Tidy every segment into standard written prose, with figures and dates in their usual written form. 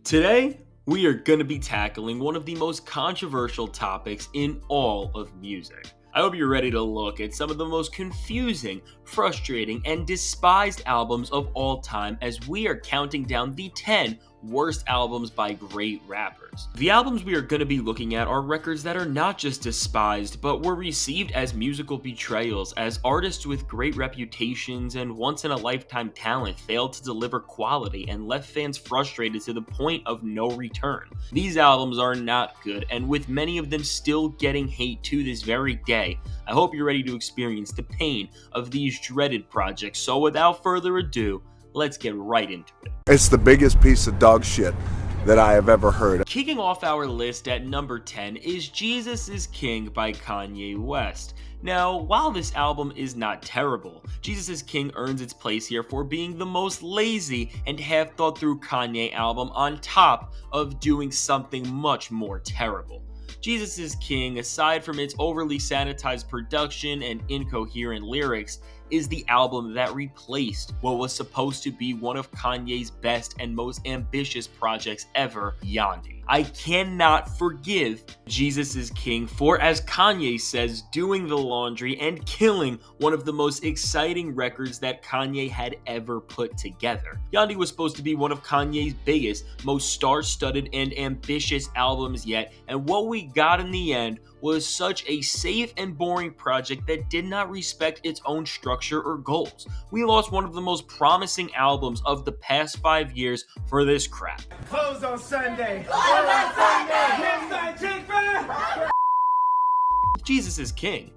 Today, we are going to be tackling one of the most controversial topics in all of music. I hope you're ready to look at some of the most confusing, frustrating, and despised albums of all time as we are counting down the 10 worst albums by great rappers. The albums we are going to be looking at are records that are not just despised, but were received as musical betrayals, as artists with great reputations and once-in-a-lifetime talent failed to deliver quality and left fans frustrated to the point of no return. These albums are not good, and with many of them still getting hate to this very day, I hope you're ready to experience the pain of these dreaded projects. So without further ado, let's get right into it. It's the biggest piece of dog shit that I have ever heard. Kicking off our list at number 10 is Jesus is King by Kanye West. Now, while this album is not terrible, Jesus is King earns its place here for being the most lazy and half thought through Kanye album on top of doing something much more terrible. Jesus is King, aside from its overly sanitized production and incoherent lyrics, is the album that replaced what was supposed to be one of Kanye's best and most ambitious projects ever, Yandhi. I cannot forgive Jesus is King for, as Kanye says, doing the laundry and killing one of the most exciting records that Kanye had ever put together. Yandhi was supposed to be one of Kanye's biggest, most star-studded and ambitious albums yet, and what we got in the end was such a safe and boring project that did not respect its own structure or goals. We lost one of the most promising albums of the past 5 years for this crap. Close on Sunday. Close on Sunday. Jesus is King.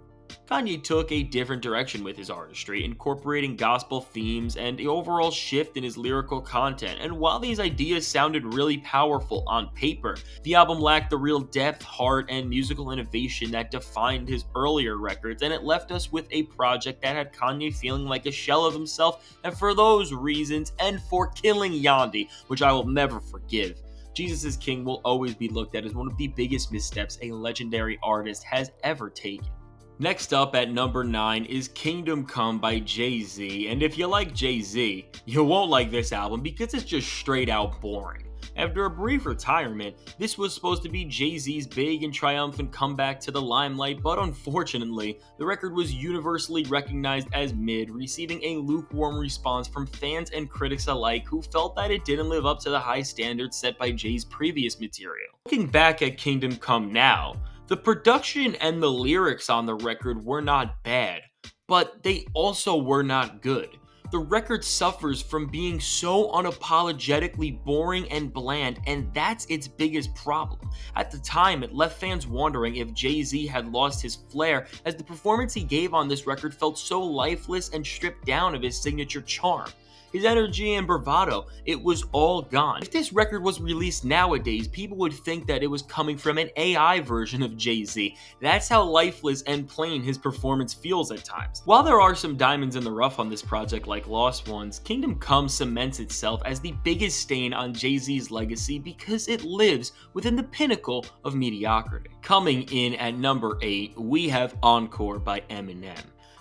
Kanye took a different direction with his artistry, incorporating gospel themes and the overall shift in his lyrical content. And while these ideas sounded really powerful on paper, the album lacked the real depth, heart, and musical innovation that defined his earlier records, and it left us with a project that had Kanye feeling like a shell of himself, and for those reasons, and for killing Yandhi, which I will never forgive, Jesus is King will always be looked at as one of the biggest missteps a legendary artist has ever taken. Next up at number 9 is Kingdom Come by Jay-Z, and if you like Jay-Z, you won't like this album because it's just straight out boring. After a brief retirement, this was supposed to be Jay-Z's big and triumphant comeback to the limelight, but unfortunately, the record was universally recognized as mid, receiving a lukewarm response from fans and critics alike who felt that it didn't live up to the high standards set by Jay's previous material. Looking back at Kingdom Come now, the production and the lyrics on the record were not bad, but they also were not good. The record suffers from being so unapologetically boring and bland, and that's its biggest problem. At the time, it left fans wondering if Jay-Z had lost his flair, as the performance he gave on this record felt so lifeless and stripped down of his signature charm. His energy and bravado, it was all gone. If this record was released nowadays, people would think that it was coming from an AI version of Jay-Z. That's how lifeless and plain his performance feels at times. While there are some diamonds in the rough on this project like Lost Ones, Kingdom Come cements itself as the biggest stain on Jay-Z's legacy because it lives within the pinnacle of mediocrity. Coming in at number 8, we have Encore by Eminem.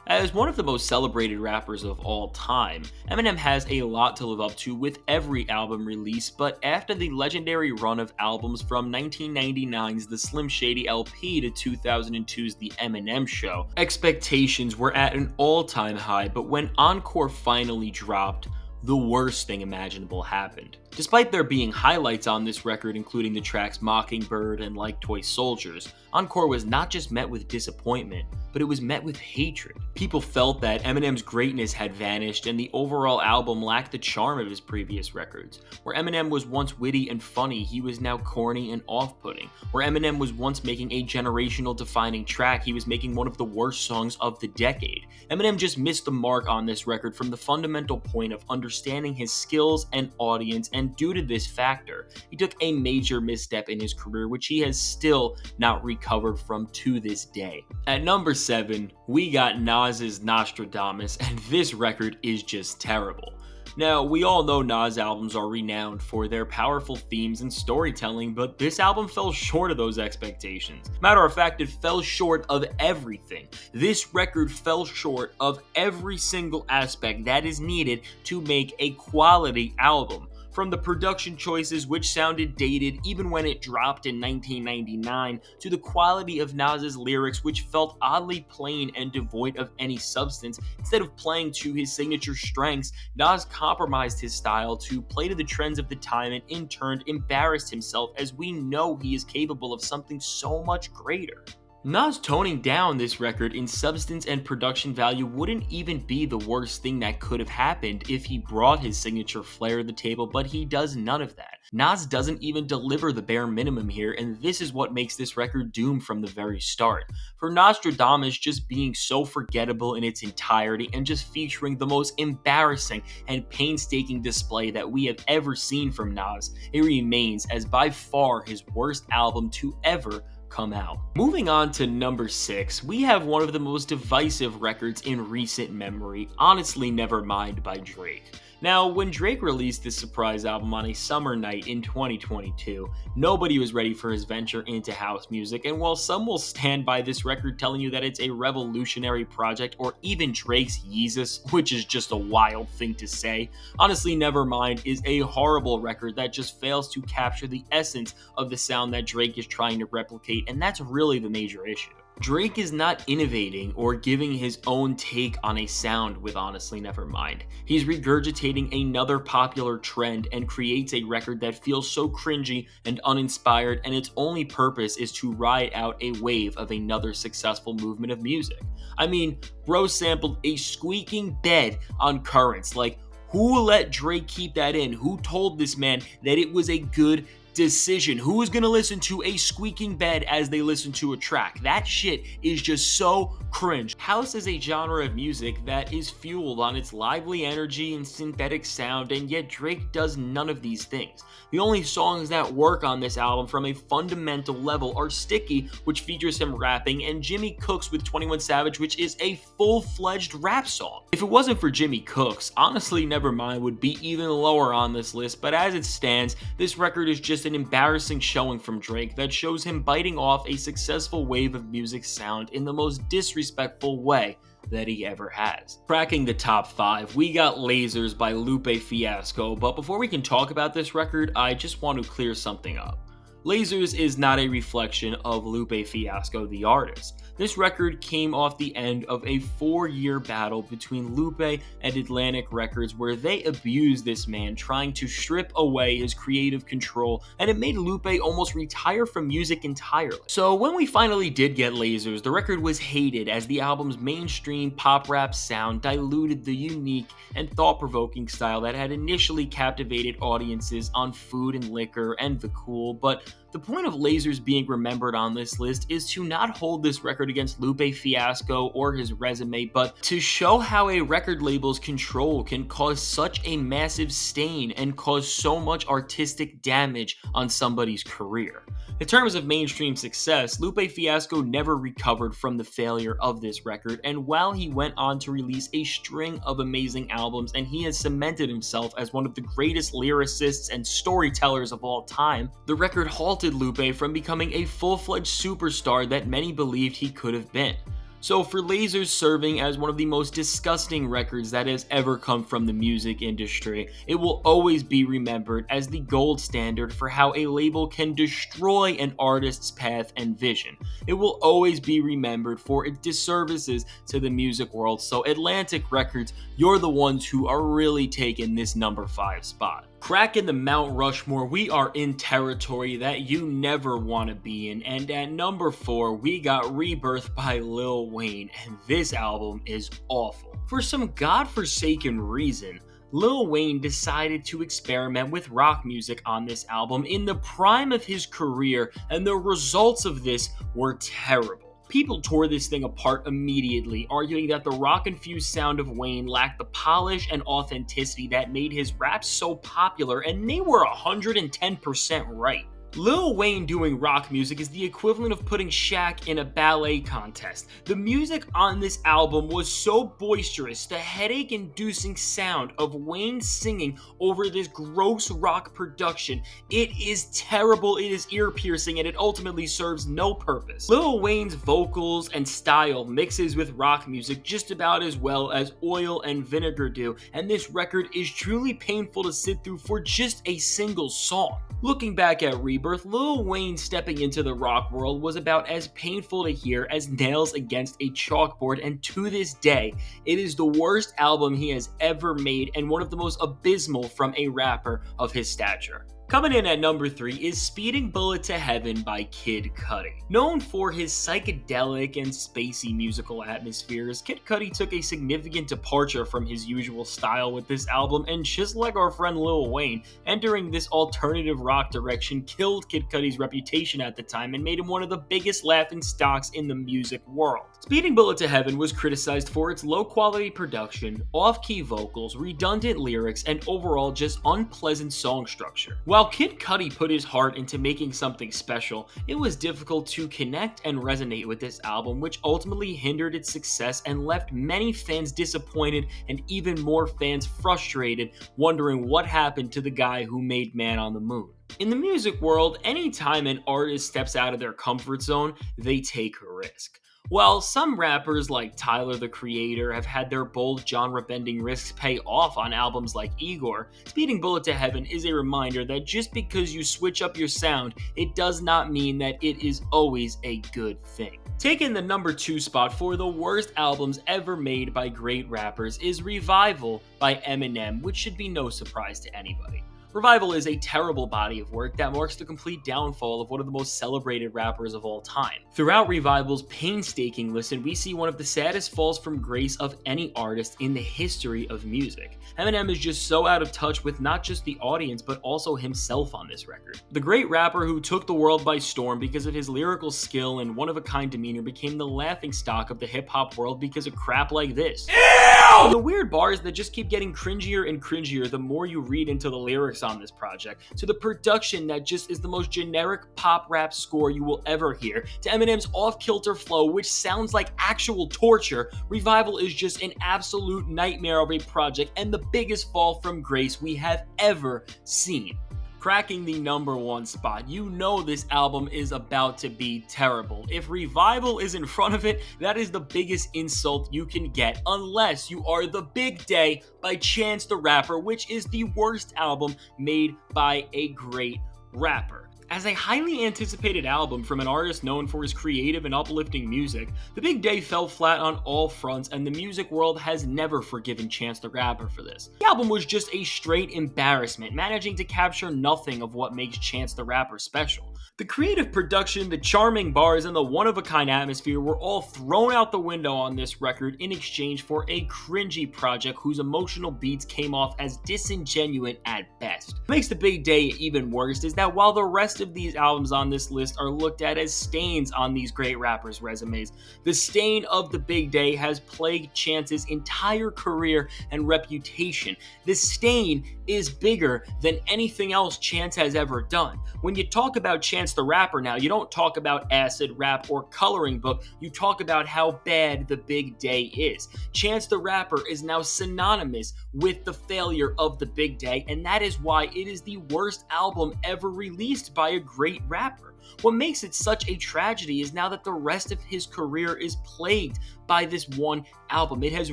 As one of the most celebrated rappers of all time, Eminem has a lot to live up to with every album release, but after the legendary run of albums from 1999's The Slim Shady LP to 2002's The Eminem Show, expectations were at an all-time high, but when Encore finally dropped, the worst thing imaginable happened. Despite there being highlights on this record, including the tracks Mockingbird and Like Toy Soldiers, Encore was not just met with disappointment, but it was met with hatred. People felt that Eminem's greatness had vanished and the overall album lacked the charm of his previous records. Where Eminem was once witty and funny, he was now corny and off-putting. Where Eminem was once making a generational defining track, he was making one of the worst songs of the decade. Eminem just missed the mark on this record from the fundamental point of understanding his skills and audience, and due to this factor, he took a major misstep in his career, which he has still not recovered from to this day. At number 7, we got Nas's Nostradamus, and this record is just terrible. Now, we all know Nas albums are renowned for their powerful themes and storytelling, but this album fell short of those expectations. Matter of fact, it fell short of everything. This record fell short of every single aspect that is needed to make a quality album. From the production choices which sounded dated even when it dropped in 1999, to the quality of Nas's lyrics which felt oddly plain and devoid of any substance, instead of playing to his signature strengths, Nas compromised his style to play to the trends of the time and in turn embarrassed himself, as we know he is capable of something so much greater. Nas toning down this record in substance and production value wouldn't even be the worst thing that could have happened if he brought his signature flair to the table, but he does none of that. Nas doesn't even deliver the bare minimum here, and this is what makes this record doomed from the very start. For Nostradamus just being so forgettable in its entirety and just featuring the most embarrassing and painstaking display that we have ever seen from Nas, it remains as by far his worst album to ever come out. Moving on to number 6, we have one of the most divisive records in recent memory, Honestly Nevermind by Drake. Now, when Drake released this surprise album on a summer night in 2022, nobody was ready for his venture into house music, and while some will stand by this record telling you that it's a revolutionary project or even Drake's Yeezus, which is just a wild thing to say, Honestly Nevermind is a horrible record that just fails to capture the essence of the sound that Drake is trying to replicate, and that's really the major issue. Drake is not innovating or giving his own take on a sound with Honestly Nevermind. He's regurgitating another popular trend and creates a record that feels so cringy and uninspired, and its only purpose is to ride out a wave of another successful movement of music. I mean, bro sampled a squeaking bed on Currents. Like, who let Drake keep that in? Who told this man that it was a good decision? Who is going to listen to a squeaking bed as they listen to a track? That shit is just so cringe. House is a genre of music that is fueled on its lively energy and synthetic sound, and yet Drake does none of these things. The only songs that work on this album from a fundamental level are Sticky, which features him rapping, and Jimmy Cooks with 21 Savage, which is a full-fledged rap song. If it wasn't for Jimmy Cooks, Honestly Nevermind would be even lower on this list, but as it stands, this record is just an embarrassing showing from Drake that shows him biting off a successful wave of music sound in the most disrespectful way that he ever has. Cracking the top 5, we got Lasers by Lupe Fiasco, but before we can talk about this record, I just want to clear something up. Lasers is not a reflection of Lupe Fiasco, the artist. This record came off the end of a 4-year battle between Lupe and Atlantic Records, where they abused this man, trying to strip away his creative control, and it made Lupe almost retire from music entirely. So when we finally did get Lasers, the record was hated as the album's mainstream pop rap sound diluted the unique and thought-provoking style that had initially captivated audiences on Food and Liquor and The Cool, but the point of Lasers being remembered on this list is to not hold this record against Lupe Fiasco or his resume, but to show how a record label's control can cause such a massive stain and cause so much artistic damage on somebody's career. In terms of mainstream success, Lupe Fiasco never recovered from the failure of this record, and while he went on to release a string of amazing albums and he has cemented himself as one of the greatest lyricists and storytellers of all time, the record halted Lupe from becoming a full-fledged superstar that many believed he could have been. So for Lasers serving as one of the most disgusting records that has ever come from the music industry, it will always be remembered as the gold standard for how a label can destroy an artist's path and vision. It will always be remembered for its disservices to the music world, so Atlantic Records, you're the ones who are really taking this number 5 spot. Cracking the Mount Rushmore, we are in territory that you never want to be in, and at number 4, we got Rebirth by Lil Wayne, and this album is awful. For some godforsaken reason, Lil Wayne decided to experiment with rock music on this album in the prime of his career, and the results of this were terrible. People tore this thing apart immediately, arguing that the rock-infused sound of Wayne lacked the polish and authenticity that made his raps so popular, and they were 110% right. Lil Wayne doing rock music is the equivalent of putting Shaq in a ballet contest. The music on this album was so boisterous, the headache-inducing sound of Wayne singing over this gross rock production. It is terrible, it is ear-piercing, and it ultimately serves no purpose. Lil Wayne's vocals and style mixes with rock music just about as well as oil and vinegar do, and this record is truly painful to sit through for just a single song. Looking back at Rebirth, Lil Wayne stepping into the rock world was about as painful to hear as nails against a chalkboard, and to this day, it is the worst album he has ever made and one of the most abysmal from a rapper of his stature. Coming in at number 3 is Speedin' Bullet to Heaven by Kid Cudi. Known for his psychedelic and spacey musical atmospheres, Kid Cudi took a significant departure from his usual style with this album, and just like our friend Lil Wayne, entering this alternative rock direction killed Kid Cudi's reputation at the time and made him one of the biggest laughingstocks in the music world. Speedin' Bullet to Heaven was criticized for its low-quality production, off-key vocals, redundant lyrics, and overall just unpleasant song structure. While Kid Cudi put his heart into making something special, it was difficult to connect and resonate with this album, which ultimately hindered its success and left many fans disappointed and even more fans frustrated, wondering what happened to the guy who made Man on the Moon. In the music world, anytime an artist steps out of their comfort zone, they take a risk. While some rappers like Tyler the Creator have had their bold genre-bending risks pay off on albums like Encore, Speedin' Bullet to Heaven is a reminder that just because you switch up your sound, it does not mean that it is always a good thing. Taking the number 2 spot for the worst albums ever made by great rappers is Revival by Eminem, which should be no surprise to anybody. Revival is a terrible body of work that marks the complete downfall of one of the most celebrated rappers of all time. Throughout Revival's painstaking listen, we see one of the saddest falls from grace of any artist in the history of music. Eminem is just so out of touch with not just the audience, but also himself on this record. The great rapper who took the world by storm because of his lyrical skill and one-of-a-kind demeanor became the laughingstock of the hip-hop world because of crap like this. Ew! The weird bars that just keep getting cringier and cringier the more you read into the lyrics on this project, to the production that just is the most generic pop rap score you will ever hear, to Eminem's off-kilter flow which sounds like actual torture. Revival is just an absolute nightmare of a project and the biggest fall from grace we have ever seen. Cracking the number 1 spot, you know this album is about to be terrible. If Revival is in front of it, that is the biggest insult you can get, unless you are The Big Day by Chance the Rapper, which is the worst album made by a great rapper. As a highly anticipated album from an artist known for his creative and uplifting music, The Big Day fell flat on all fronts, and the music world has never forgiven Chance the Rapper for this. The album was just a straight embarrassment, managing to capture nothing of what makes Chance the Rapper special. The creative production, the charming bars, and the one-of-a-kind atmosphere were all thrown out the window on this record in exchange for a cringy project whose emotional beats came off as disingenuous at best. What makes The Big Day even worse is that while the rest of these albums on this list are looked at as stains on these great rappers' resumes, the stain of The Big Day has plagued Chance's entire career and reputation. The stain is bigger than anything else Chance has ever done. When you talk about Chance the Rapper now, you don't talk about acid rap or coloring book, you talk about how bad The Big Day is. Chance the Rapper is now synonymous with the failure of The Big Day, and that is why it is the worst album ever released by a great rapper. What makes it such a tragedy is now that the rest of his career is plagued by this one album. It has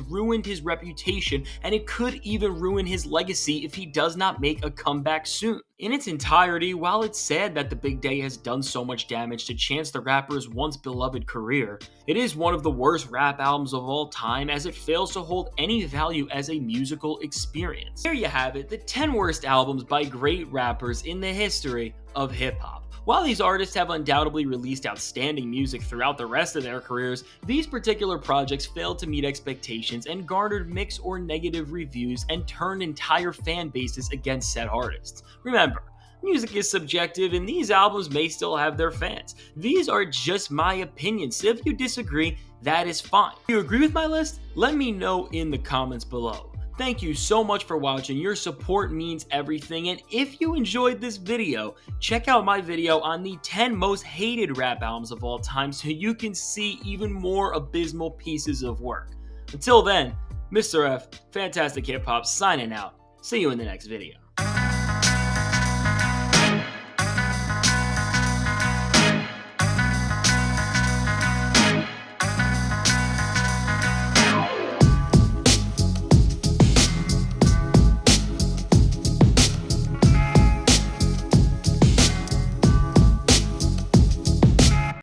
ruined his reputation, and it could even ruin his legacy if he does not make a comeback soon. In its entirety, while it's sad that The Big Day has done so much damage to Chance the Rapper's once beloved career, it is one of the worst rap albums of all time, as it fails to hold any value as a musical experience. There you have it, the 10 worst albums by great rappers in the history of hip-hop. While these artists have undoubtedly released outstanding music throughout the rest of their careers, these particular projects failed to meet expectations and garnered mixed or negative reviews and turned entire fan bases against said artists. Remember, music is subjective and these albums may still have their fans. These are just my opinions, so if you disagree, that is fine. If you agree with my list, let me know in the comments below. Thank you so much for watching. Your support means everything. And if you enjoyed this video, check out my video on the 10 most hated rap albums of all time so you can see even more abysmal pieces of work. Until then, Mr. F, Fantastic Hip Hop, signing out. See you in the next video.